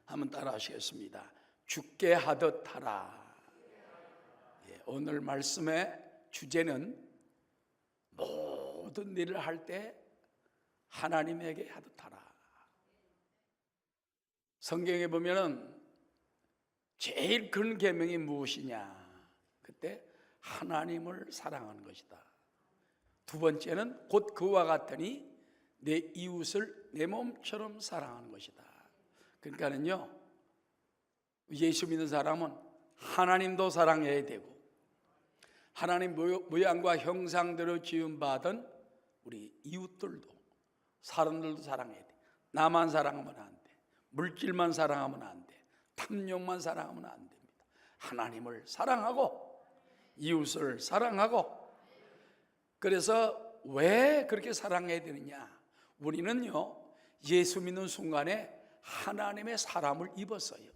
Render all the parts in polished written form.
한번 따라 하시겠습니다. 죽게 하듯 하라. 오늘 말씀의 주제는 모든 일을 할 때 하나님에게 하듯 하라. 성경에 보면은 제일 큰 계명이 무엇이냐? 그때 하나님을 사랑하는 것이다. 두 번째는 곧 그와 같으니 내 이웃을 내 몸처럼 사랑하는 것이다. 그러니까는요, 예수 믿는 사람은 하나님도 사랑해야 되고 하나님 모양과 형상대로 지음받은 우리 이웃들도, 사람들도 사랑해야 돼. 나만 사랑하면 안 돼. 물질만 사랑하면 안 돼. 탐욕만 사랑하면 안 됩니다. 하나님을 사랑하고 이웃을 사랑하고. 그래서 왜 그렇게 사랑해야 되느냐? 우리는요, 예수 믿는 순간에 하나님의 사람을 입었어요.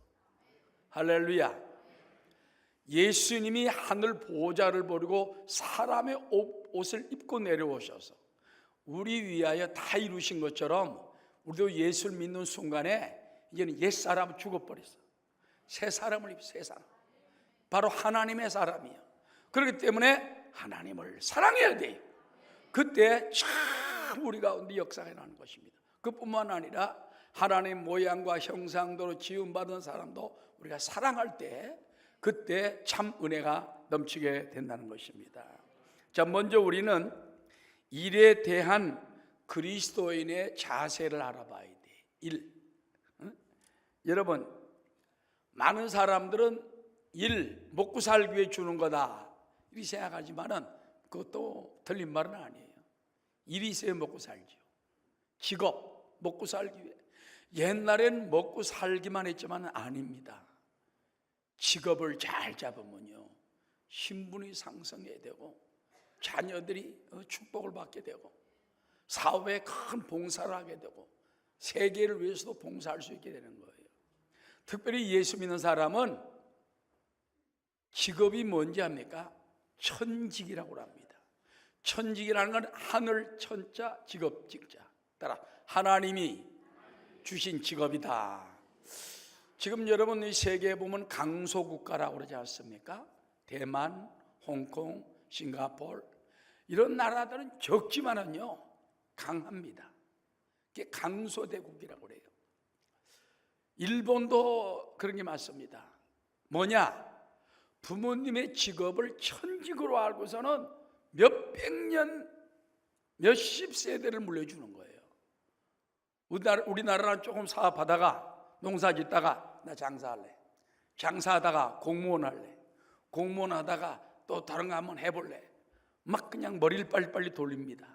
할렐루야. 예수님이 하늘 보좌를 버리고 사람의 옷을 입고 내려오셔서 우리 위하여 다 이루신 것처럼 우리도 예수를 믿는 순간에 이제는 옛사람은 죽어버렸어. 새 사람을 입어. 새 사람, 바로 하나님의 사람이에요. 그렇기 때문에 하나님을 사랑해야 돼요. 그때 참 우리 가운데 역사가 일어나는 것입니다. 그뿐만 아니라 하나님 모양과 형상대로 지음받은 사람도 우리가 사랑할 때 그때 참 은혜가 넘치게 된다는 것입니다. 자, 먼저 우리는 일에 대한 그리스도인의 자세를 알아봐야 돼. 일. 여러분, 많은 사람들은 일, 먹고 살기 위해 주는 거다 이렇게 생각하지만은 그것도 틀린 말은 아니에요. 일이 있어야 먹고 살죠. 직업, 먹고 살기 위해. 옛날엔 먹고 살기만 했지만 아닙니다. 직업을 잘 잡으면요, 신분이 상승해야 되고 자녀들이 축복을 받게 되고 사업에 큰 봉사를 하게 되고 세계를 위해서도 봉사할 수 있게 되는 거예요. 특별히 예수 믿는 사람은 직업이 뭔지 압니까? 천직이라고 합니다. 천직이라는 건 하늘 천자, 직업 직자. 따라 하나님이 주신 직업이다. 지금 여러분 이 세계에 보면 강소국가라고 그러지 않습니까? 대만, 홍콩, 싱가포르 이런 나라들은 적지만은요 강합니다. 그게 강소대국이라고 그래요. 일본도 그런 게 맞습니다. 뭐냐? 부모님의 직업을 천직으로 알고서는 몇백 년, 몇십 세대를 물려주는 거예요. 우리나라는 조금 사업하다가 농사 짓다가 나 장사할래. 장사하다가 공무원 할래. 공무원 하다가 또 다른 거 한번 해볼래. 막 그냥 머리를 빨리빨리 돌립니다.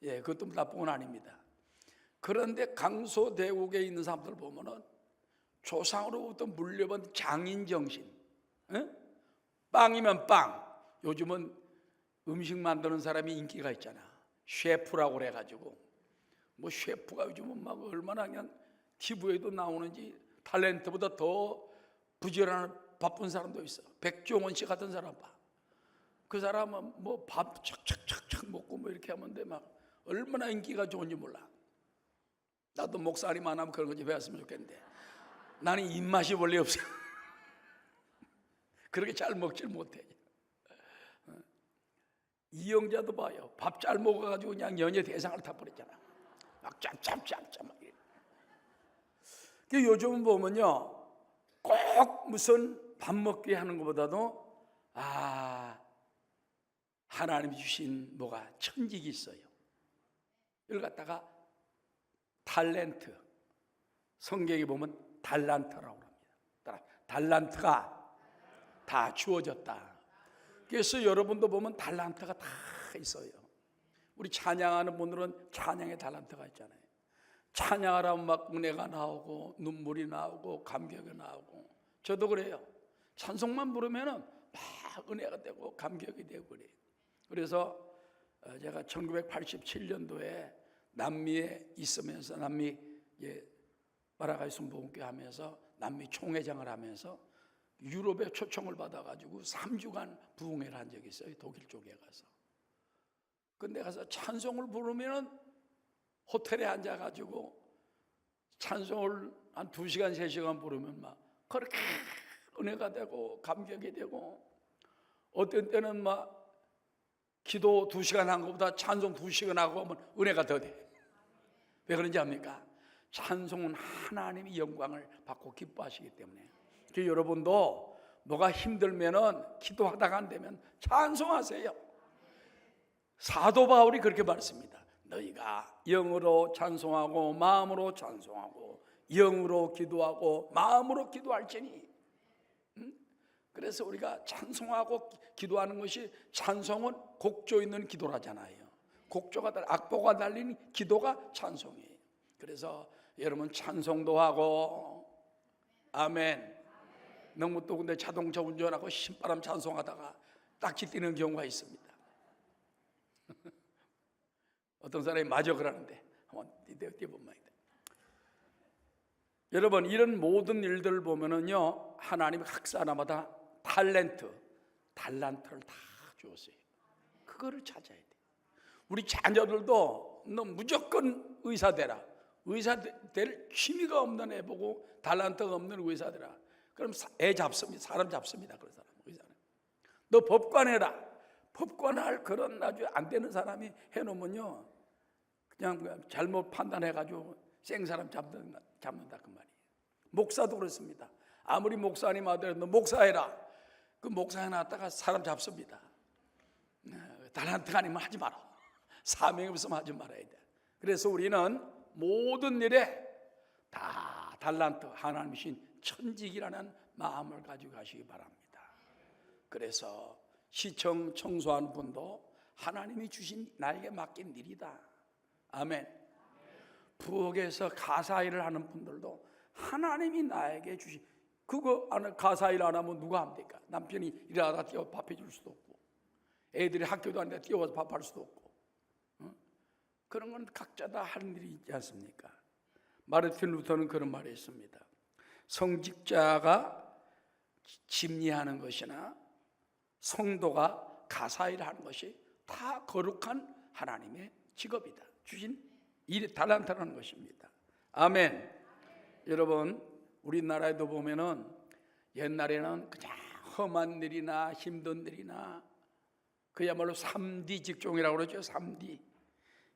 예, 그것도 나쁜 건 아닙니다. 그런데 강소대국에 있는 사람들 보면은 조상으로부터 물려본 장인 정신, 빵이면 빵. 요즘은 음식 만드는 사람이 인기가 있잖아. 셰프라고 그래가지고 뭐 셰프가 요즘은 막 얼마나 그냥 TV에도 나오는지 탤런트보다 더 부지런한 바쁜 사람도 있어. 백종원 씨 같은 사람 봐. 그 사람은 뭐 밥 착착착착 먹고 뭐 이렇게 하면 돼. 막 얼마나 인기가 좋은지 몰라. 나도 목사님 안 하면 그런 거 좀 배웠으면 좋겠는데 나는 입맛이 원래 없어. 그렇게 잘 먹질 못해. 이영자도 봐요. 밥 잘 먹어가지고 그냥 연예 대상을 타버렸잖아. 막 짭짭짭짭 막. 요즘은 보면요, 꼭 무슨 밥 먹게 하는 것보다도 하나님이 주신 뭐가 천직이 있어요. 이걸 갖다가 탤런트, 성경에 보면 달란트라고 합니다. 달란트가 다 주어졌다. 그래서 여러분도 보면 달란트가 다 있어요. 우리 찬양하는 분들은 찬양의 달란트가 있잖아요. 찬양하라면 막 은혜가 나오고 눈물이 나오고 감격이 나오고. 저도 그래요. 찬송만 부르면은 막 은혜가 되고 감격이 되고 그래요. 그래서 제가 1987년도에 남미에 있으면서 남미 마라가이 순복음교회 하면서 남미 총회장을 하면서 유럽에 초청을 받아가지고 3주간 부흥회를 한 적이 있어요. 독일 쪽에 가서. 근데 가서 찬송을 부르면은 호텔에 앉아가지고 찬송을 한 2시간 3시간 부르면 막 그렇게 은혜가 되고 감격이 되고, 어떤 때는 막 기도 2시간 한 것보다 찬송 2시간 하고 하면 은혜가 더 돼. 왜 그런지 압니까? 찬송은 하나님이 영광을 받고 기뻐하시기 때문에. 여러분도 뭐가 힘들면은 기도하다가 안 되면 찬송하세요. 사도 바울이 그렇게 말했습니다. 너희가 영으로 찬송하고 마음으로 찬송하고 영으로 기도하고 마음으로 기도할지니. 그래서 우리가 찬송하고 기도하는 것이, 찬송은 곡조 있는 기도라잖아요. 곡조가 악보가 달린 기도가 찬송이에요. 그래서 여러분 찬송도 하고, 아멘. 너무 또 근데 자동차 운전하고 신바람 찬송하다가 딱지 뛰는 경우가 있습니다. 어떤 사람이 마저 그러는데 한번 뛰어보면 말이다. 여러분, 이런 모든 일들을 보면은요, 하나님이 각 사람마다 달란트를 다 주었어요. 그거를 찾아야 돼. 우리 자녀들도 너 무조건 의사 되라. 의사 될 취미가 없는 애 보고 달란트가 없는 의사 되라. 그럼 애 잡습니다. 사람 잡습니다. 그런 사람 의사는. 너 법관 해라. 법관할 그런 아주 안 되는 사람이 해놓으면요, 그냥 잘못 판단해가지고 생사람 잡는다 그 말이에요. 목사도 그렇습니다. 아무리 목사님 아들도 너 목사해라. 그 목사 해놨다가 사람 잡습니다. 달란트가 아니면 하지 마라. 사명이 없으면 하지 말아야 돼. 그래서 우리는 모든 일에 다 달란트, 하나님 주신 천직이라는 마음을 가지고 가시기 바랍니다. 그래서 시청 청소하는 분도 하나님이 주신 나에게 맡긴 일이다. 아멘. 부엌에서 가사일을 하는 분들도 하나님이 나에게 주신, 그거 가사일 안 하면 누가 합니까? 남편이 일하다가 뛰어 밥해 줄 수도 없고, 애들이 학교도 안 돼 뛰어와서 밥할 수도 없고, 그런 건 각자 다 하는 일이 있지 않습니까? 마르틴 루터는 그런 말이 있습니다. 성직자가 집리하는 것이나 성도가 가사일을 하는 것이 다 거룩한 하나님의 직업이다. 주신 일이 달란트라는 것입니다. 아멘. 여러분, 우리나라에도 보면은 옛날에는 그냥 험한 일이나 힘든 일이나 그야말로 3D 직종이라고 그러죠. 3D.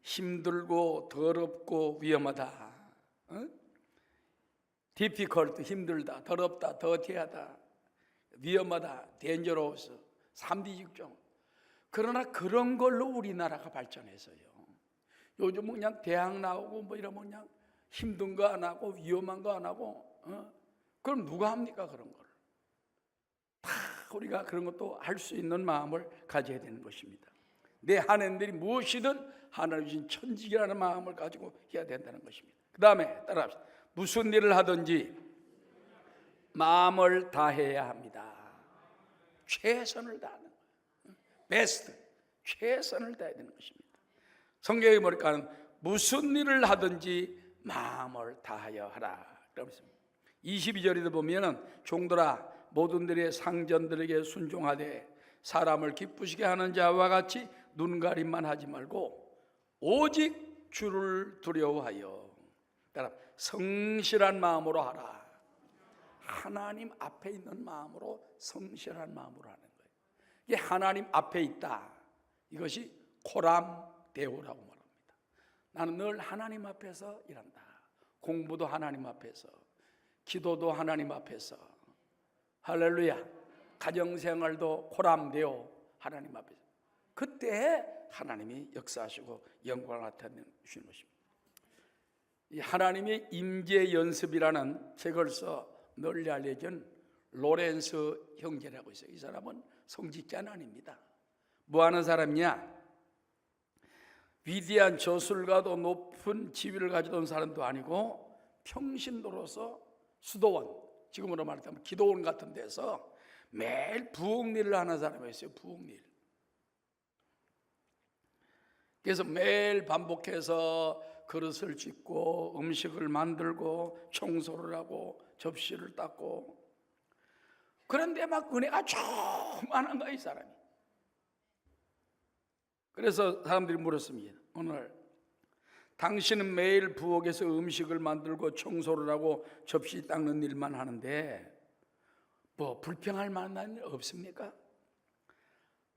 힘들고 더럽고 위험하다. difficult, 힘들다, 더럽다, 더티하다, 위험하다, dangerous, 3D 직종. 그러나 그런 걸로 우리나라가 발전해서요, 요즘은 그냥 대학 나오고 뭐 이러면 그냥 힘든 거 안 하고 위험한 거 안 하고, 그럼 누가 합니까? 그런 걸 다 우리가 그런 것도 할 수 있는 마음을 가져야 되는 것입니다. 내 하나님들이 무엇이든 하나님 주신 천직이라는 마음을 가지고 해야 된다는 것입니다. 그 다음에 따라합시다. 무슨 일을 하든지 마음을 다해야 합니다. 최선을 다하는 거예요. 베스트, 최선을 다해야 되는 것입니다. 성경에 보니까 무슨 일을 하든지 마음을 다하여 하라. 22절에도 보면은 종들아 모든 일의 상전들에게 순종하되 사람을 기쁘시게 하는 자와 같이 눈가림만 하지 말고 오직 주를 두려워하여 성실한 마음으로 하라. 하나님 앞에 있는 마음으로, 성실한 마음으로 하는 거예요. 이게 하나님 앞에 있다. 이것이 코람 데오라고 말합니다. 나는 늘 하나님 앞에서 일한다. 공부도 하나님 앞에서, 기도도 하나님 앞에서, 할렐루야. 가정생활도 코람 데오, 하나님 앞에서. 그때 하나님이 역사하시고 영광을 나타내시는 것입니다. 이 하나님의 임재 연습이라는 책을 써 널리 알려진 로렌스 형제라고 있어요. 이 사람은 성직자는 아닙니다. 뭐 하는 사람이냐? 위대한 저술가도 높은 지위를 가지던 사람도 아니고 평신도로서 수도원, 지금으로 말하면 기도원 같은 데서 매일 부엌일을 하는 사람이었어요. 부엌일. 그래서 매일 반복해서 그릇을 찢고 음식을 만들고 청소를 하고 접시를 닦고, 그런데 막 은혜가 조만한 거야, 이 사람이. 그래서 사람들이 물었습니다. 오늘 당신은 매일 부엌에서 음식을 만들고 청소를 하고 접시 닦는 일만 하는데 뭐 불평할 만한 일 없습니까?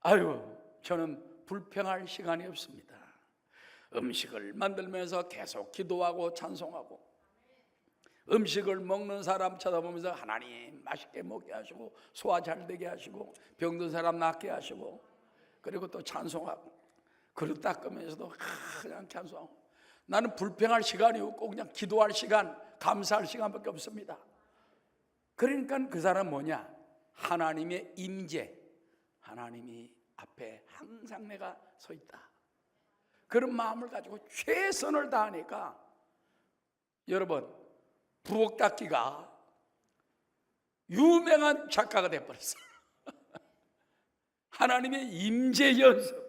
아유, 저는 불평할 시간이 없습니다. 음식을 만들면서 계속 기도하고 찬송하고, 음식을 먹는 사람 쳐다보면서 하나님 맛있게 먹게 하시고 소화 잘 되게 하시고 병든 사람 낫게 하시고, 그리고 또 찬송하고 그릇 닦으면서도 그냥 찬송하고. 나는 불평할 시간이 없고 그냥 기도할 시간, 감사할 시간밖에 없습니다. 그러니까 그 사람 뭐냐? 하나님의 임재, 하나님이 앞에 항상 내가 서 있다, 그런 마음을 가지고 최선을 다하니까 여러분, 부엌 닦기가 유명한 작가가 되어버렸어요. 하나님의 임재 연습,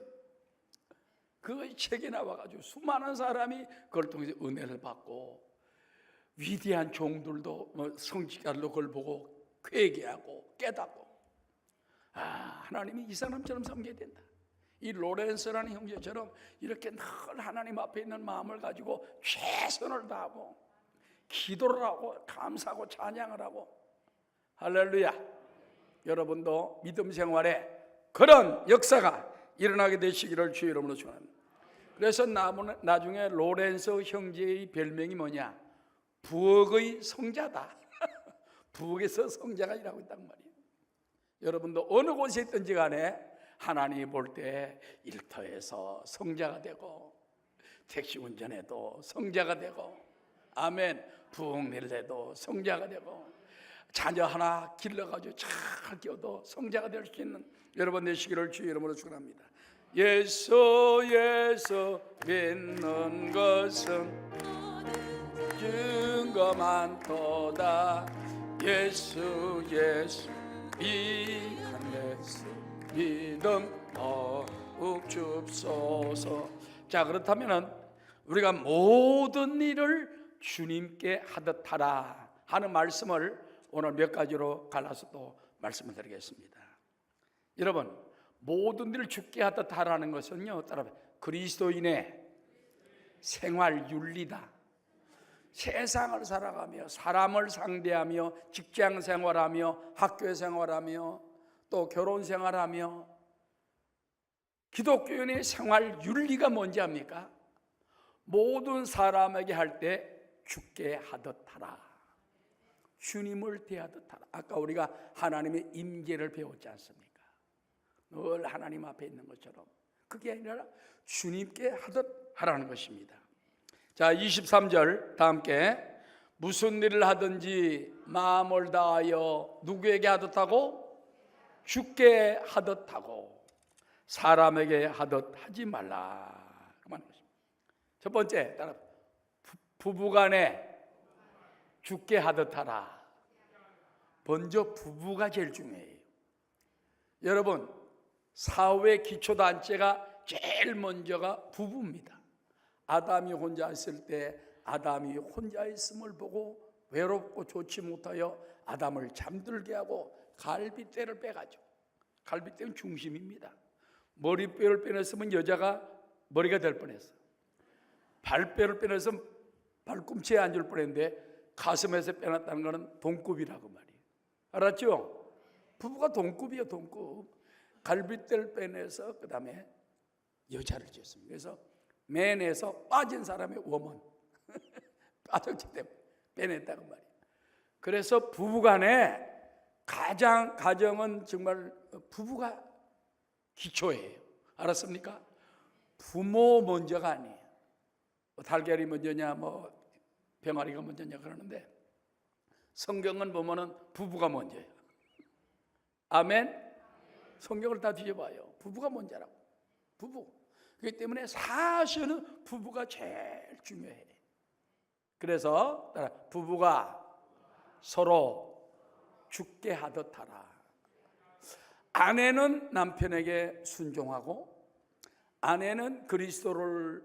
그 책이 나와가지고 수많은 사람이 그걸 통해서 은혜를 받고, 위대한 종들도 성직자들도 그걸 보고 회개하고 깨닫고, 하나님이 이 사람처럼 섬겨야 된다. 이 로렌스라는 형제처럼 이렇게 늘 하나님 앞에 있는 마음을 가지고 최선을 다하고 기도를 하고 감사하고 찬양을 하고, 할렐루야. 여러분도 믿음 생활에 그런 역사가 일어나게 되시기를 주의 이름으로 축원합니다. 그래서 나중에 로렌스 형제의 별명이 뭐냐? 부엌의 성자다. 부엌에서 성자가 일하고 있단 말이에요. 여러분도 어느 곳에 있든지 간에 하나님이 볼 때 일터에서 성자가 되고, 택시 운전해도 성자가 되고, 아멘, 부엌 일해도 성자가 되고, 자녀 하나 길러가지고 잘 키워도 성자가 될 수 있는 여러분 되시기를 주의 이름으로 축원합니다. 예수 믿는 것은 증거 많도다. 예수 믿음 더욱 줍소서. 자, 그렇다면 우리가 모든 일을 주님께 하듯 하라 하는 말씀을 오늘 몇 가지로 갈라서 또 말씀을 드리겠습니다. 여러분, 모든 일을 주께 하듯 하라는 것은요, 따라 그리스도인의 생활 윤리다. 세상을 살아가며 사람을 상대하며 직장 생활하며 학교 생활하며 또 결혼 생활하며, 기독교인의 생활 윤리가 뭔지 압니까? 모든 사람에게 할 때 주께 하듯 하라, 주님을 대하듯 하라. 아까 우리가 하나님의 임재를 배웠지 않습니까? 늘 하나님 앞에 있는 것처럼, 그게 아니라 주님께 하듯 하라는 것입니다. 자, 23절 다 함께, 무슨 일을 하든지 마음을 다하여 누구에게 하듯 하고? 주께 하듯 하고 사람에게 하듯 하지 말라. 그만. 첫 번째, 따라 부부간에 주께 하듯 하라. 먼저 부부가 제일 중요해요. 여러분, 사회 기초단체가 제일 먼저가 부부입니다. 아담이 혼자 있을 때 아담이 혼자 있음을 보고 외롭고 좋지 못하여 아담을 잠들게 하고 갈빗대를 빼가지고, 갈빗대는 중심입니다. 머리뼈를 빼냈으면 여자가 머리가 될 뻔했어. 발뼈를 빼냈으면 발꿈치에 앉을 뻔했는데 가슴에서 빼놨다는 것은 동급이라고 말이에요. 알았죠? 부부가 동급이에요, 동급. 갈빗대를 빼내서 그 다음에 여자를 지었습니다. 그래서 맨에서 빠진 사람의 워먼 빠졌기 때문에 빼냈다고 말이에요. 그래서 부부간에 가정은 정말 부부가 기초예요. 알았습니까? 부모 먼저가 아니에요. 달걀이 먼저냐 병아리가 먼저냐 그러는데, 성경은 보면은 부부가 먼저예요. 아멘. 성경을 다 뒤져봐요. 부부가 먼저라고. 부부. 그렇기 때문에 사실은 부부가 제일 중요해요. 그래서 부부가 서로 주께 하듯 하라. 아내는 남편에게 순종하고, 아내는 그리스도를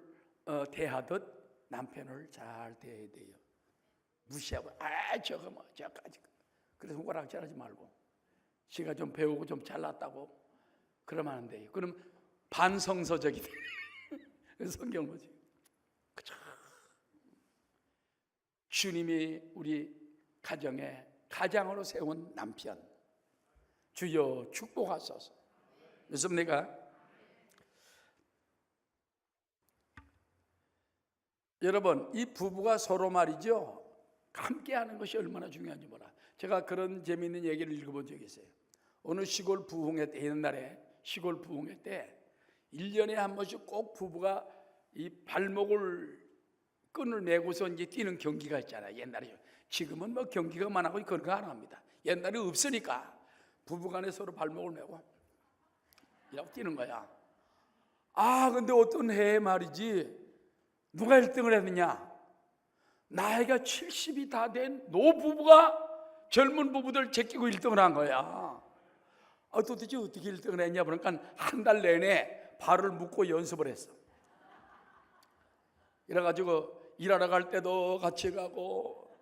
대하듯 남편을 잘 대해야 돼요. 무시하고 저까지. 그래서 손가락질 하지 말고, 지가 좀 배우고 좀 잘났다고 그러면 안 돼요. 그럼 반성서적이 돼요. 그래서 성경 보지. 주님이 우리 가정에 가장으로 세운 남편, 주여 축복하소서. 믿습니까? 여러분, 이 부부가 서로 말이죠, 함께하는 것이 얼마나 중요한지 몰라. 제가 그런 재미있는 얘기를 읽어본 적이 있어요. 어느 시골 부흥회 때, 옛날에 시골 부흥회 때 1년에 한 번씩 꼭 부부가 이 발목을 끈을 메고서 이제 뛰는 경기가 있잖아요. 옛날에. 지금은 뭐 경기가 많아고 그런 거 안 합니다. 옛날에 없으니까 부부간에 서로 발목을 메고 이렇게 뛰는 거야. 근데 어떤 해에 말이지, 누가 1등을 했느냐? 나이가 70이 다 된 노부부가 젊은 부부들 제끼고 1등을 한 거야. 도대체 어떻게 1등을 했냐? 그러니까 한 달 내내 발을 묶고 연습을 했어. 이래가지고 일하러 갈 때도 같이 가고,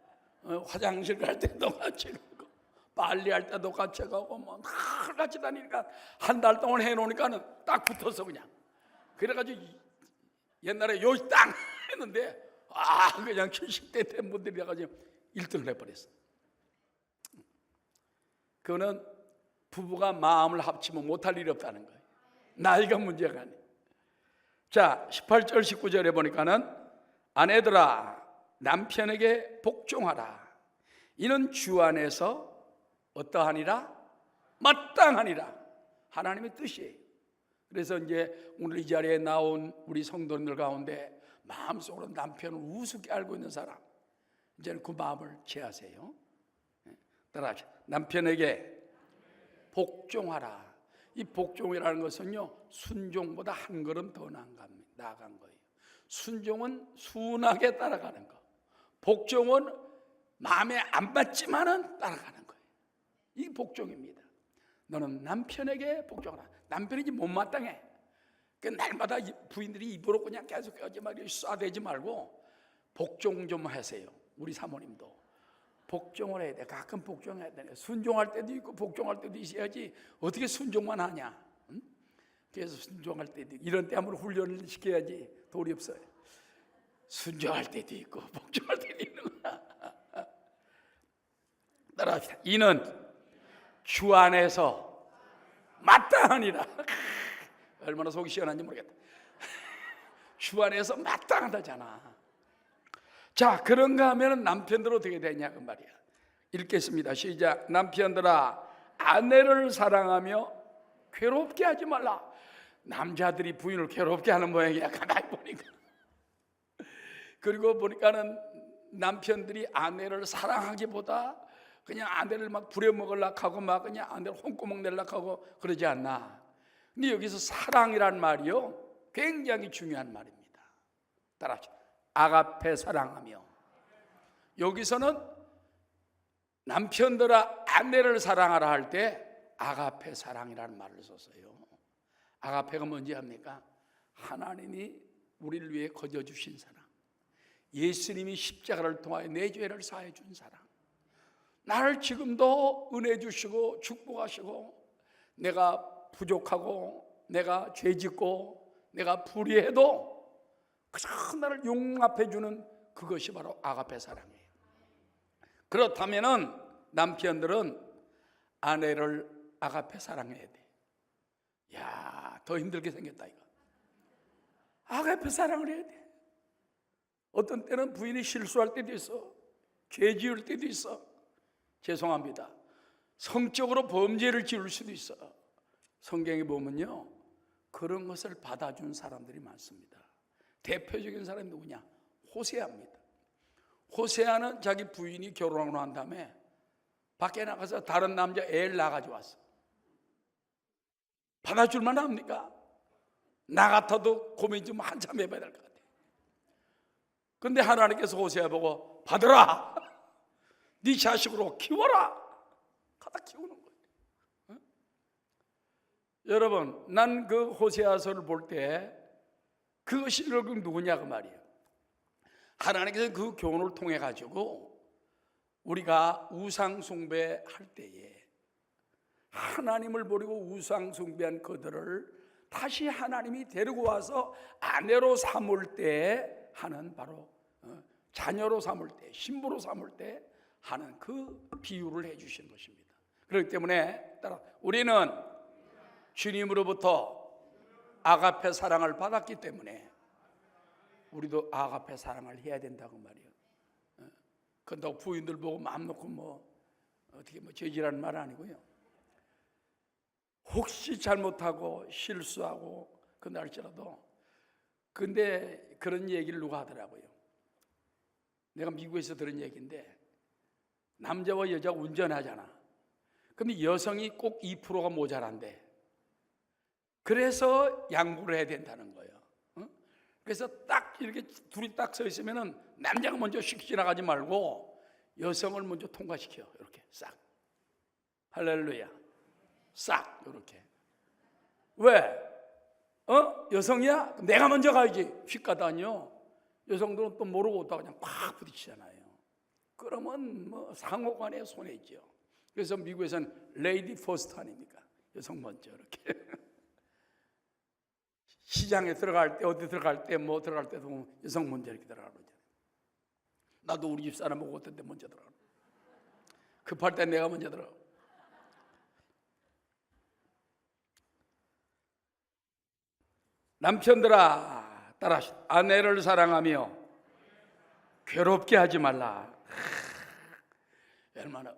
화장실 갈 때도 같이 가고, 빨래할 때도 같이 가고, 뭐 늘 같이 다니니까 한 달 동안 해놓으니까는 딱 붙어서 그냥. 그래가지고 옛날에 요이 땅 했는데 그냥 70대 된 분들이 가지고 1등을 해버렸어. 그거는 부부가 마음을 합치면 못할 일이 없다는 거예요. 나이가 문제가 아니에요. 자, 18절 19절에 보니까는 아내들아 남편에게 복종하라. 이는 주 안에서 어떠하니라? 마땅하니라. 하나님의 뜻이에요. 그래서 이제 오늘 이 자리에 나온 우리 성도님들 가운데 마음속으로 남편을 우습게 알고 있는 사람, 이제는 그 마음을 제하세요. 따라하죠. 남편에게 복종하라. 이 복종이라는 것은요, 순종보다 한 걸음 더 나아간 거예요. 순종은 순하게 따라가는 거, 복종은 마음에 안 받지만은 따라가는 거예요. 이 복종입니다. 너는 남편에게 복종하라. 남편이 이제 못마땅해. 그 날마다 부인들이 입으로 그냥 계속 쏴대지 말고 복종 좀 하세요. 우리 사모님도 복종을 해야 돼. 가끔 복종해야 돼. 순종할 때도 있고 복종할 때도 있어야지 어떻게 순종만 하냐. 응? 그래서 순종할 때도 이런 때 한번 훈련을 시켜야지 도리 없어요. 순종할 때도 있고 복종할 때도 있는 거야. 따라합시다. 이는 주 안에서 마땅하니라. 얼마나 속이 시원한지 모르겠다. 주 안에서 마땅하다잖아. 자, 그런가 하면 남편들 어떻게 되냐 그 말이야. 읽겠습니다. 시작. 남편들아 아내를 사랑하며 괴롭게 하지 말라. 남자들이 부인을 괴롭게 하는 모양이야, 가만히 보니까. 그리고 보니까는 남편들이 아내를 사랑하기보다 그냥 아내를 막 부려먹으려고 하고 막 그냥 아내를 홍구멍 내려고 하고 그러지 않나. 근데 여기서 사랑이란 말이요, 굉장히 중요한 말입니다. 따라하죠. 아가페 사랑하며. 여기서는 남편들아 아내를 사랑하라 할 때 아가페 사랑이라는 말을 썼어요. 아가페가 뭔지 압니까? 하나님이 우리를 위해 거저 주신 사랑, 예수님이 십자가를 통하여 내 죄를 사해 준 사랑, 나를 지금도 은혜 주시고 축복하시고, 내가 부족하고 내가 죄짓고 내가 불의해도 그저 나를 용납해 주는 그것이 바로 아가페 사랑이에요. 그렇다면은 남편들은 아내를 아가페 사랑해야 돼. 야, 더 힘들게 생겼다 이거. 아가페 사랑을 해야 돼. 어떤 때는 부인이 실수할 때도 있어. 죄 지을 때도 있어. 죄송합니다. 성적으로 범죄를 지을 수도 있어. 성경에 보면요, 그런 것을 받아준 사람들이 많습니다. 대표적인 사람이 누구냐? 호세아입니다. 호세아는 자기 부인이 결혼하고 난 다음에 밖에 나가서 다른 남자 애를 낳아가지고 왔어. 받아줄만 합니까? 나 같아도 고민 좀 한참 해봐야 될 것 같아. 근데 하나님께서 호세아 보고 받으라, 네 자식으로 키워라, 갖다 키우는 거예요. 응? 여러분, 난 그 호세아서를 볼 때 그것이 누구냐 그 말이에요. 하나님께서 그 교훈을 통해 가지고 우리가 우상 숭배할 때에 하나님을 버리고 우상 숭배한 그들을 다시 하나님이 데리고 와서 아내로 삼을 때 하는 바로 자녀로 삼을 때, 신부로 삼을 때 하는 그 비유를 해주신 것입니다. 그렇기 때문에 따라 우리는 주님으로부터 아가페 사랑을 받았기 때문에 우리도 아가페 사랑을 해야 된다고 말이에요. 그런다고 부인들 보고 마음 놓고 뭐 어떻게 뭐 죄질하는 말 아니고요. 혹시 잘못하고 실수하고 그날지라도, 근데 그런 얘기를 누가 하더라고요. 내가 미국에서 들은 얘기인데, 남자와 여자가 운전하잖아. 근데 여성이 꼭 2%가 모자란대. 그래서 양보를 해야 된다는 거예요. 그래서 딱 이렇게 둘이 딱 서 있으면은 남자가 먼저 휙 지나가지 말고 여성을 먼저 통과시켜. 이렇게 싹. 할렐루야. 싹 이렇게. 왜? 여성이야? 내가 먼저 가야지. 휙 가다니요. 여성들은 또 모르고 오다가 그냥 팍 부딪히잖아요. 그러면 뭐 상호간에 손해죠. 그래서 미국에서는 레이디 퍼스트 아닙니까? 여성 먼저 이렇게. 시장에 들어갈 때, 어디 들어갈 때, 뭐 들어갈 때도 여성 먼저 이렇게 들어가거든요. 나도 우리 집 사람 보고 어떤 데 먼저 들어가. 급할 때 내가 먼저 들어가. 남편들아, 따라 아내를 사랑하며 괴롭게 하지 말라.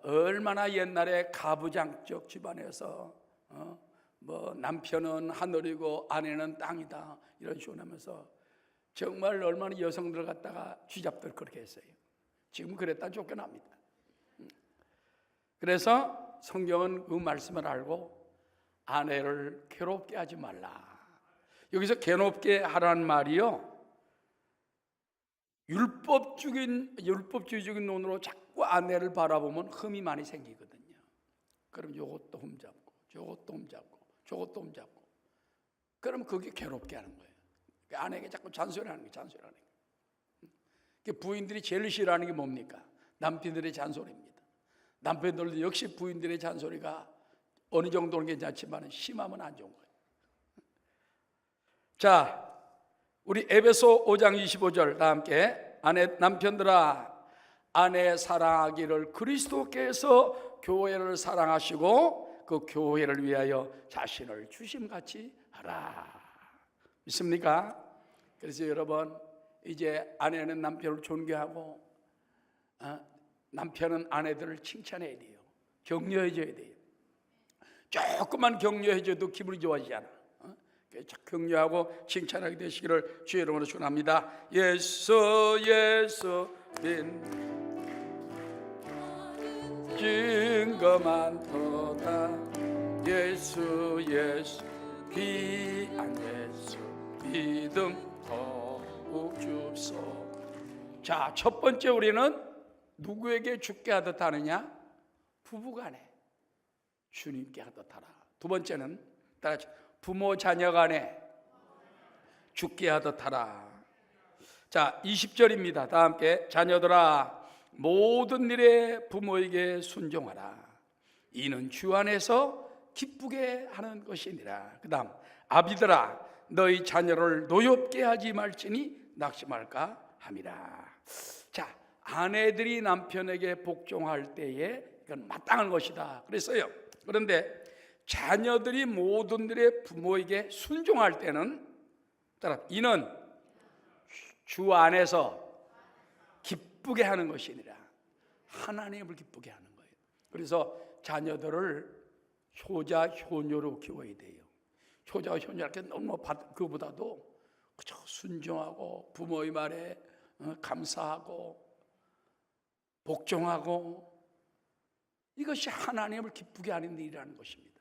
얼마나 옛날에 가부장적 집안에서 뭐 남편은 하늘이고 아내는 땅이다 이런 식으로 하면서 정말 얼마나 여성들 갖다가 쥐잡들 그렇게 했어요. 지금 그랬다 쫓겨납니다. 그래서 성경은 그 말씀을 알고 아내를 괴롭게 하지 말라. 여기서 괴롭게 하라는 말이요, 율법주의적인 눈으로 자꾸 아내를 바라보면 흠이 많이 생기거든요. 그럼 요것도 흠잡고 저것도 흠잡고 저것도 흠잡고, 그럼 그게 괴롭게 하는 거예요. 아내에게 자꾸 잔소리하는 거예요. 잔소리하는 거예요. 부인들이 제일 싫어하는 게 뭡니까? 남편들의 잔소리입니다. 남편들도 역시 부인들의 잔소리가 어느 정도는 괜찮지만 심하면 안 좋은 거예요. 자, 우리 에베소 5장 25절 다 함께, 남편들아 아내 사랑하기를 그리스도께서 교회를 사랑하시고 그 교회를 위하여 자신을 주심같이 하라. 믿습니까? 그래서 여러분, 이제 아내는 남편을 존경하고 남편은 아내들을 칭찬해야 돼요. 격려해줘야 돼요. 조금만 격려해줘도 기분이 좋아지잖아. 격려하고 칭찬하게 되시기를 주의 이름으로 축원합니다. 예수 빈 증거 많도다. 예수 귀한 예수 믿음 더욱 줍소. 자, 첫 번째 우리는 누구에게 죽게 하듯 하느냐? 부부간에 주님께 하듯 하라. 두 번째는 따라서 부모 자녀 간에 죽게 하듯 하라. 자, 20절입니다. 다 함께, 자녀들아 모든 일에 부모에게 순종하라. 이는 주 안에서 기쁘게 하는 것이니라. 그 다음, 아비들아 너희 자녀를 노엽게 하지 말지니 낙심할까 함이라. 자, 아내들이 남편에게 복종할 때에 이건 마땅한 것이다 그랬어요. 그런데 자녀들이 모든 일에 부모에게 순종할 때는, 따라 이는 주 안에서 기쁘게 하는 것이니라. 하나님을 기쁘게 하는 거예요. 그래서 자녀들을 효자 효녀로 키워야 돼요. 효자와 효녀한테 너무 그보다도 그저 순종하고 부모의 말에 감사하고 복종하고, 이것이 하나님을 기쁘게 하는 일이라는 것입니다.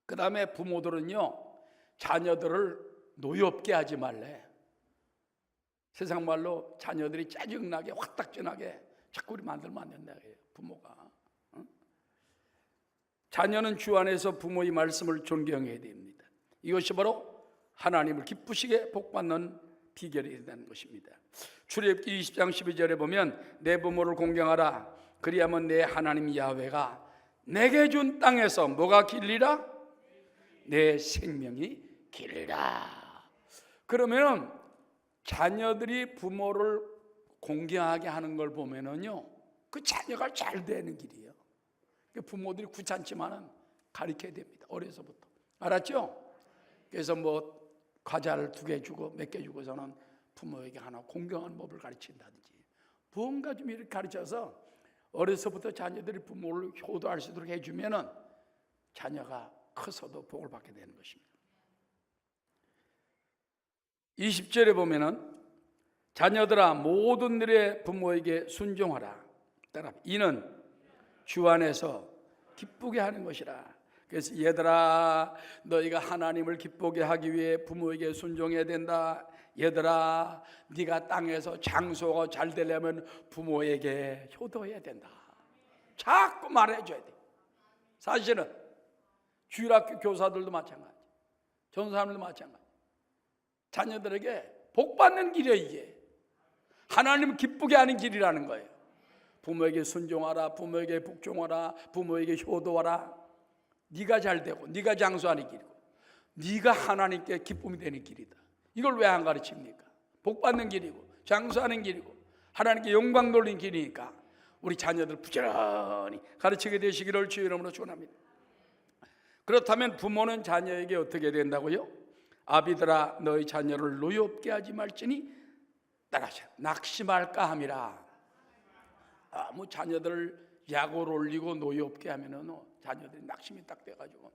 그 다음에 부모들은요, 자녀들을 노엽게 하지 말래. 세상 말로 자녀들이 짜증나게 화딱지나게 자꾸 우리 만들면 안 된다 해요, 부모가. 자녀는 주 안에서 부모의 말씀을 존경해야 됩니다. 이것이 바로 하나님을 기쁘시게 복받는 비결이 되는 것입니다. 출애굽기 20장 12절에 보면 내 부모를 공경하라. 그리하면 내 하나님 야훼가 내게 준 땅에서 뭐가 길리라? 내 생명이 길리라. 그러면 자녀들이 부모를 공경하게 하는 걸 보면은요, 그 자녀가 잘 되는 길이에요. 부모들이 귀찮지만은 가르쳐야 됩니다. 어려서부터. 알았죠? 그래서 뭐 과자를 2개 주고 몇 개 주고서는 부모에게 하나 공경하는 법을 가르친다든지 무언가 좀 이렇게 가르쳐서 어려서부터 자녀들이 부모를 효도할 수 있도록 해주면은 자녀가 커서도 복을 받게 되는 것입니다. 20절에 보면은 자녀들아 모든 일에 부모에게 순종하라. 따라 이는 주 안에서 기쁘게 하는 것이라. 그래서 얘들아 너희가 하나님을 기쁘게 하기 위해 부모에게 순종해야 된다. 얘들아 네가 땅에서 장수가 잘 되려면 부모에게 효도해야 된다. 자꾸 말해줘야 돼. 사실은 주일학교 교사들도 마찬가지, 전사님들도 마찬가지. 자녀들에게 복 받는 길이에요. 이게 하나님을 기쁘게 하는 길이라는 거예요. 부모에게 순종하라, 부모에게 복종하라, 부모에게 효도하라. 네가 잘 되고 네가 장수하는 길이고 네가 하나님께 기쁨이 되는 길이다. 이걸 왜 안 가르칩니까? 복 받는 길이고 장수하는 길이고 하나님께 영광 돌리는 길이니까 우리 자녀들 부지런히 가르치게 되시기를 주의 이름으로 축원합니다. 그렇다면 부모는 자녀에게 어떻게 된다고요? 아비들아 너희 자녀를 노엽게 하지 말지니 따라하셔 낙심할까 함이라. 뭐 자녀들 약을 올리고 노엽게 하면은 자녀들이 낙심이 딱 돼가지고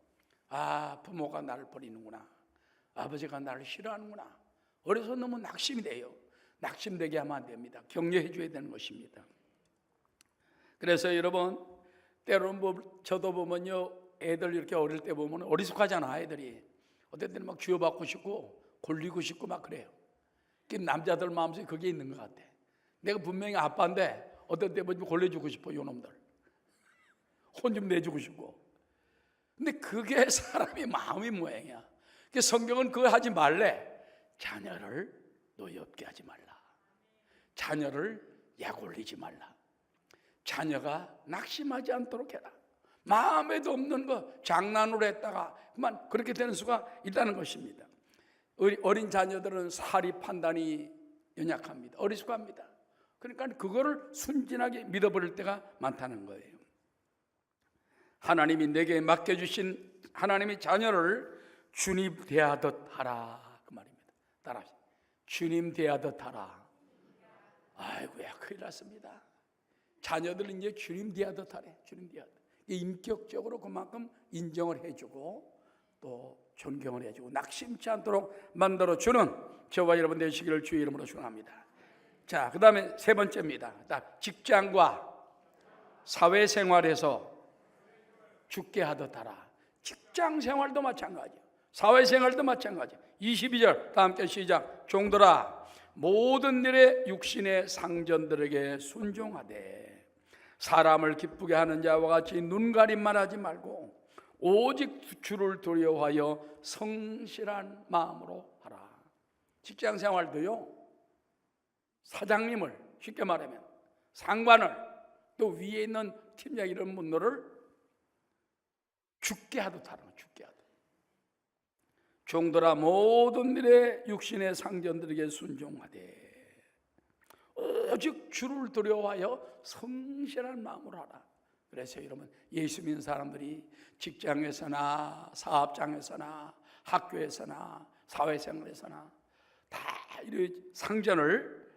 부모가 나를 버리는구나, 아버지가 나를 싫어하는구나. 어려서 너무 낙심이 돼요. 낙심되게 하면 안 됩니다. 격려해 줘야 되는 것입니다. 그래서 여러분 때로는 저도 보면요, 애들 이렇게 어릴 때 보면 어리숙하잖아. 애들이 어떨 때는 막 쥐어받고 싶고 골리고 싶고 막 그래요. 남자들 마음속에 그게 있는 것 같아. 내가 분명히 아빠인데 어떨 때 보면 골려주고 싶어. 요놈들 혼 좀 내주고 싶고. 근데 그게 사람의 마음의 모양이야. 성경은 그거 하지 말래. 자녀를 노엽게 하지 말라. 자녀를 약 올리지 말라. 자녀가 낙심하지 않도록 해라. 마음에도 없는 거 장난으로 했다가 그만 그렇게 되는 수가 있다는 것입니다. 어린 자녀들은 사리 판단이 연약합니다. 어리숙합니다. 그러니까 그거를 순진하게 믿어버릴 때가 많다는 거예요. 하나님이 내게 맡겨주신 하나님의 자녀를 주님 대하듯 하라, 그 말입니다. 따라하세요. 주님 대하듯 하라. 아이고야, 큰일 났습니다. 자녀들은 이제 주님 대하듯 하래. 주님 대하듯. 인격적으로 그만큼 인정을 해주고 또 존경을 해주고 낙심치 않도록 만들어주는 저와 여러분 되시기를 주의 이름으로 축원합니다. 자, 그 다음에 3번째입니다. 직장과 사회생활에서 죽게 하듯 하라. 직장생활도 마찬가지예요. 사회생활도 마찬가지예요. 22절 다 함께 시작. 종들아 모든 일에 육신의 상전들에게 순종하되 사람을 기쁘게 하는 자와 같이 눈가림만 하지 말고 오직 주를 두려워하여 성실한 마음으로 하라. 직장생활도요, 사장님을 쉽게 말하면 상관을 또 위에 있는 팀장 이런 분들을 죽게 하듯 하라. 죽게 하듯. 종들아 모든 일에 육신의 상전들에게 순종하되 오직 주를 두려워하여 성실한 마음으로 하라. 그래서 여러분 예수 믿는 사람들이 직장에서나 사업장에서나 학교에서나 사회생활에서나 다 이 상전을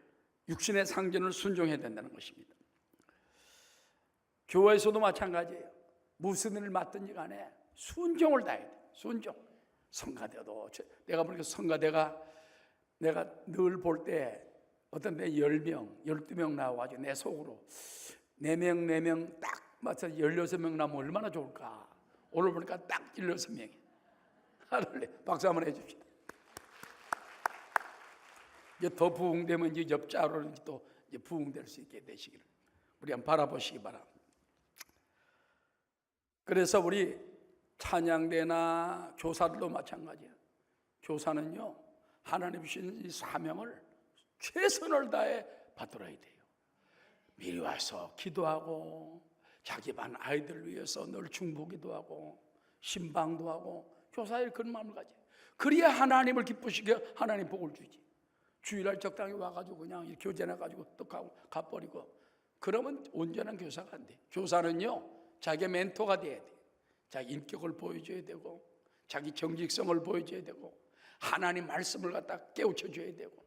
육신의 상전을 순종해야 된다는 것입니다. 교회에서도 마찬가지예요. 무슨 일을 맡든지 간에 순종을 다해야 돼. 순종. 성가대도 내가 보니까 성가대가 내가 늘 볼 때 어떤 데 10명, 12명 나와가지고 내 속으로 4명 딱 맞춰 16명 나면 얼마나 좋을까. 오늘 보니까 딱 16명이. 할렐루야. 박수 한번 해줍시다. 이제 더 부흥되면 이제 옆자로는 또 이제 부흥될 수 있게 되시기를 우리 한번 바라보시기 바랍니다. 그래서 우리 찬양대나 교사들도 마찬가지예요. 교사는요, 하나님 주신 이 사명을 최선을 다해 받들어야 돼요. 미리 와서 기도하고 자기 반 아이들 위해서 늘 중보기도 하고 신방도 하고 교사의 그런 마음을 가져요. 그래야 하나님을 기쁘시게 하나님 복을 주지. 주일날 적당히 와가지고 그냥 이렇게 교제해가지고 또 가버리고 그러면 온전한 교사가 안 돼. 교사는요, 자기 멘토가 돼야 돼. 자기 인격을 보여줘야 되고, 자기 정직성을 보여줘야 되고, 하나님 말씀을 갖다 깨우쳐줘야 되고,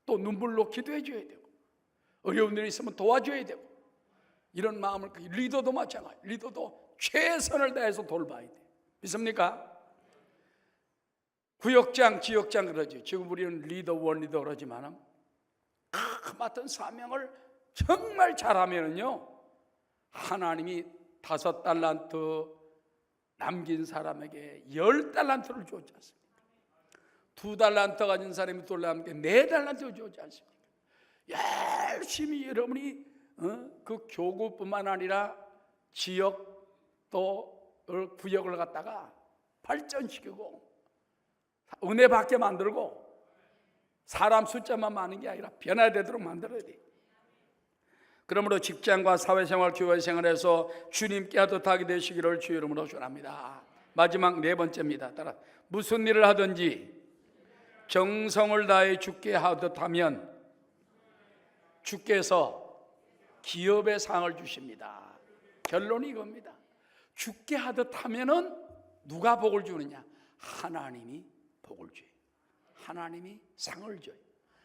또 눈물로 기도해줘야 되고, 어려운 일이 있으면 도와줘야 되고, 이런 마음을, 리더도 마찬가지. 리더도 최선을 다해서 돌봐야 돼. 믿습니까? 구역장, 지역장 그러죠. 지금 우리는 리더, 원리더 그러지만 맡은 사명을 정말 잘하면요, 하나님이 5달란트 남긴 사람에게 10달란트를 주었지 않습니까? 2달란트 가진 사람이 또 남게 4달란트를 주었지 않습니까? 열심히 여러분이 그 교구뿐만 아니라 지역 또 구역을 갖다가 발전시키고 은혜 받게 만들고 사람 숫자만 많은 게 아니라 변화되도록 만들어야 돼. 그러므로 직장과 사회생활, 교회생활에서 주님께 하듯하게 되시기를 주 이름으로 축원합니다. 마지막 4번째입니다. 따라 무슨 일을 하든지 정성을 다해 주께 하듯하면 주께서 기업의 상을 주십니다. 결론이 이겁니다. 주께 하듯하면은 누가 복을 주느냐? 하나님이 복을 줘요. 하나님이 상을 줘요.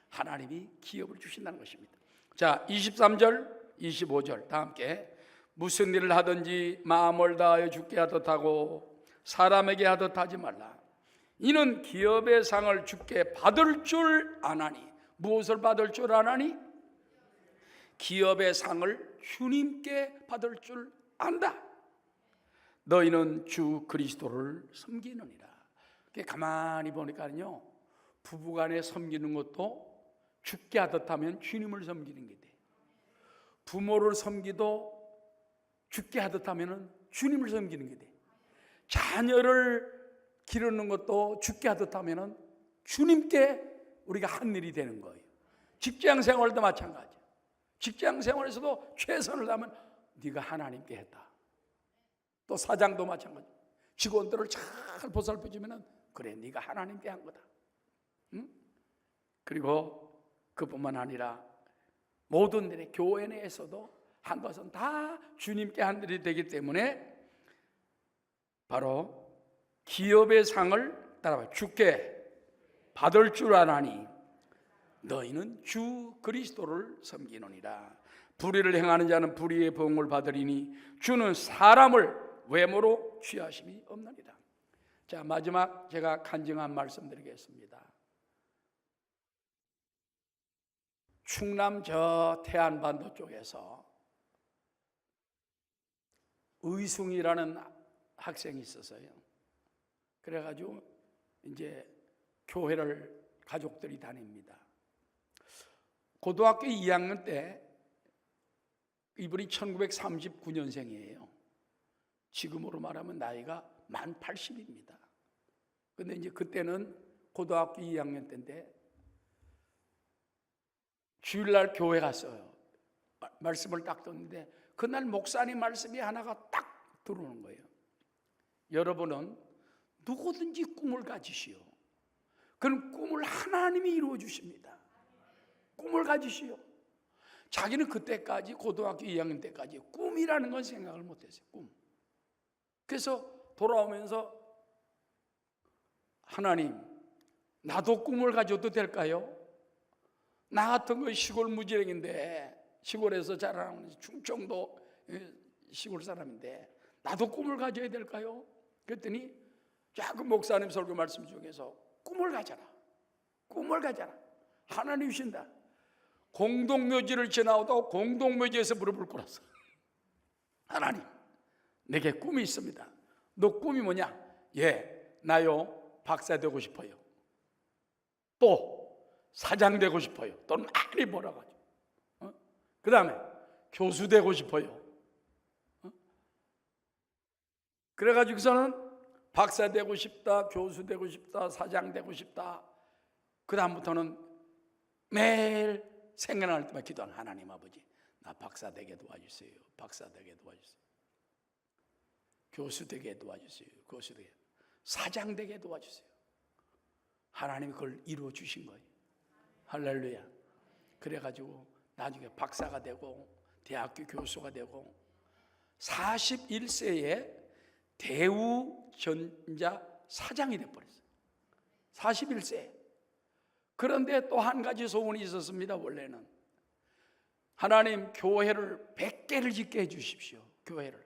하나님이 기업을 주신다는 것입니다. 자, 23절, 25절 다 함께. 무슨 일을 하든지 마음을 다하여 주께 하듯하고 사람에게 하듯하지 말라. 이는 기업의 상을 주께 받을 줄 아나니. 무엇을 받을 줄 아나니? 기업의 상을 주님께 받을 줄 안다. 너희는 주 그리스도를 섬기느니라. 가만히 보니까요, 부부간에 섬기는 것도 주께 하듯하면 주님을 섬기는 게 돼. 부모를 섬기도 주께 하듯하면 주님을 섬기는 게 돼. 자녀를 기르는 것도 주께 하듯하면 주님께 우리가 한 일이 되는 거예요. 직장 생활도 마찬가지. 직장 생활에서도 최선을 다하면 네가 하나님께 했다. 또 사장도 마찬가지. 직원들을 잘 보살펴주면 그래, 네가 하나님께 한 거다. 응? 그리고 그뿐만 아니라 모든 일에 교회 내에서도 한 것은 다 주님께 한 일이 되기 때문에 바로 기업의 상을 따라봐 주께 받을 줄 아나니 너희는 주 그리스도를 섬기느니라. 불의를 행하는 자는 불의의 보응을 받으리니 주는 사람을 외모로 취하심이 없느니라. 자, 마지막 제가 간증한 말씀 드리겠습니다. 충남 저 태안반도 쪽에서 의숭이라는 학생이 있었어요. 그래가지고 이제 교회를 가족들이 다닙니다. 고등학교 2학년 때 이분이 1939년생이에요. 지금으로 말하면 나이가 만 80입니다. 근데 이제 그때는 고등학교 2학년 때인데 주일날 교회 갔어요. 말씀을 딱 듣는데 그날 목사님 말씀이 하나가 딱 들어오는 거예요. 여러분은 누구든지 꿈을 가지시오. 그런 꿈을 하나님이 이루어 주십니다. 꿈을 가지시오. 자기는 그때까지 고등학교 2학년 때까지 꿈이라는 건 생각을 못했어요. 꿈. 그래서 돌아오면서 하나님, 나도 꿈을 가져도 될까요? 나 같은 거 시골 무지랭인데, 시골에서 자라는 충청도 시골 사람인데 나도 꿈을 가져야 될까요? 그랬더니 작은 목사님 설교 말씀 중에서 꿈을 가져라. 꿈을 가져라. 하나님 주신다. 공동묘지를 지나오다가 공동묘지에서 무릎을 꿇었어. 하나님, 내게 꿈이 있습니다. 너 꿈이 뭐냐? 예, 나요 박사 되고 싶어요. 또 사장 되고 싶어요. 또 많이 벌어가지고. 그 다음에 교수 되고 싶어요. 그래가지고서는 박사 되고 싶다, 교수 되고 싶다, 사장 되고 싶다. 그 다음부터는 매일 생각날 때마다 기도하는 하나님 아버지, 나 박사 되게 도와주세요. 박사 되게 도와주세요. 교수 되게 도와주세요. 교수 되게, 사장 되게 도와주세요. 하나님이 그걸 이루어 주신 거예요. 할렐루야. 그래가지고 나중에 박사가 되고 대학교 교수가 되고 41세에 대우전자 사장이 돼버렸어요. 41세. 그런데 또 한 가지 소원이 있었습니다. 원래는 하나님 교회를 100개를 짓게 해주십시오. 교회를.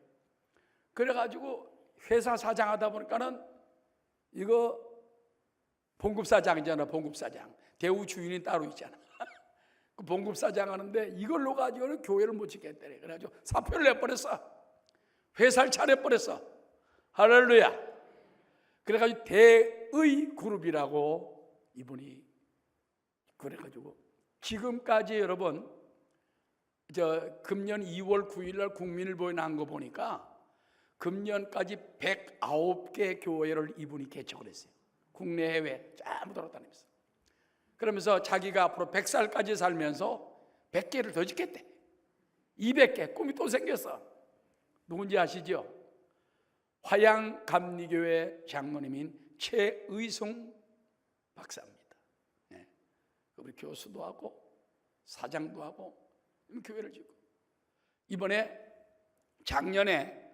그래가지고 회사 사장 하다 보니까는 이거 봉급사장이잖아. 봉급사장. 대우 주인이 따로 있잖아. 그 봉급사장 하는데 이걸로 가지고는 교회를 못 짓겠다래. 그래가지고 사표를 내버렸어. 회사를 차려버렸어. 할렐루야. 그래가지고 대의 그룹이라고 이분이 그래가지고 지금까지 여러분 금년 2월 9일 날 국민일보에 나온 거 보니까 금년까지 109개 교회를 이분이 개척을 했어요. 국내 해외 전부 돌아다니면서. 그러면서 자기가 앞으로 100살까지 살면서 100개를 더 짓겠대. 200개 꿈이 또 생겼어. 누군지 아시죠? 화양감리교회 장로님인 최의송 박사입니다. 네. 우리 교수도 하고 사장도 하고 교회를 짓고 이번에 작년에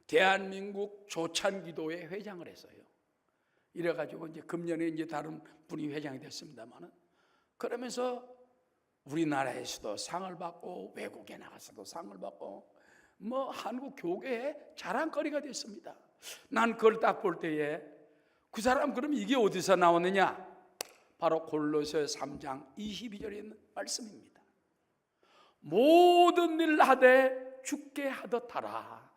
대한민국 조찬기도회 회장을 했어요. 이래가지고 이제 금년에 이제 다른 분이 회장이 됐습니다만은 그러면서 우리나라에서도 상을 받고 외국에 나가서도 상을 받고 뭐 한국 교계의 자랑거리가 됐습니다. 난 그걸 딱 볼 때에 그 사람 그럼 이게 어디서 나왔느냐? 바로 골로새 3장 22절에 있는 말씀입니다. 모든 일 하되 죽게 하듯 하라.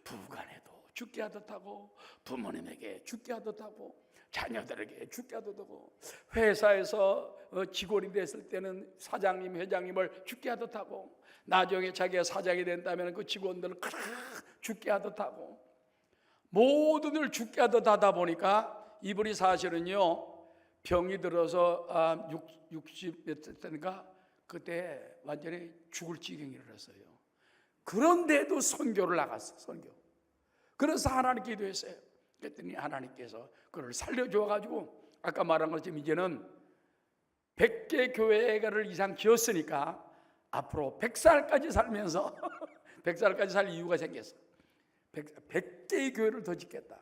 부간에도 죽게 하듯 하고 부모님에게 죽게 하듯 하고 자녀들에게 죽게 하듯 하고 회사에서 직원이 됐을 때는 사장님 회장님을 죽게 하듯 하고 나중에 자기가 사장이 된다면 그 직원들을 죽게 하듯 하고 모든 일 죽게 하듯 하다 보니까 이분이 사실은요 병이 들어서 60몇 때니까 그때 완전히 죽을 지경이 이르렀어요. 그런데도 선교를 나갔어. 선교. 그래서 하나님께 기도했어요. 그랬더니 하나님께서 그를 살려줘가지고 아까 말한 것처럼 이제는 100개 교회를 이상 지었으니까 앞으로 100살까지 살면서 100살까지 살 이유가 생겼어. 100개의 교회를 더 짓겠다.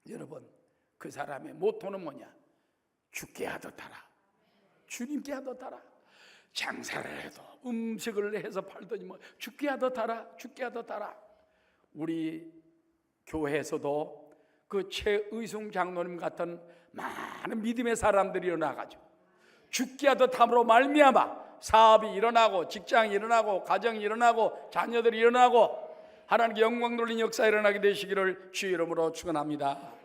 여러분 그 사람의 모토는 뭐냐? 죽게 하듯 하라. 주님께 하듯 하라. 장사를 해도 음식을 해서 팔더니 뭐 죽게 하듯 하라. 죽게 하듯 하라. 우리 교회에서도 그 최의송 장로님 같은 많은 믿음의 사람들이 일어나가지고 죽게 하듯 함으로 말미암아 사업이 일어나고 직장이 일어나고 가정이 일어나고 자녀들이 일어나고 하나님께 영광 돌린 역사 일어나게 되시기를 주의 이름으로 축원합니다.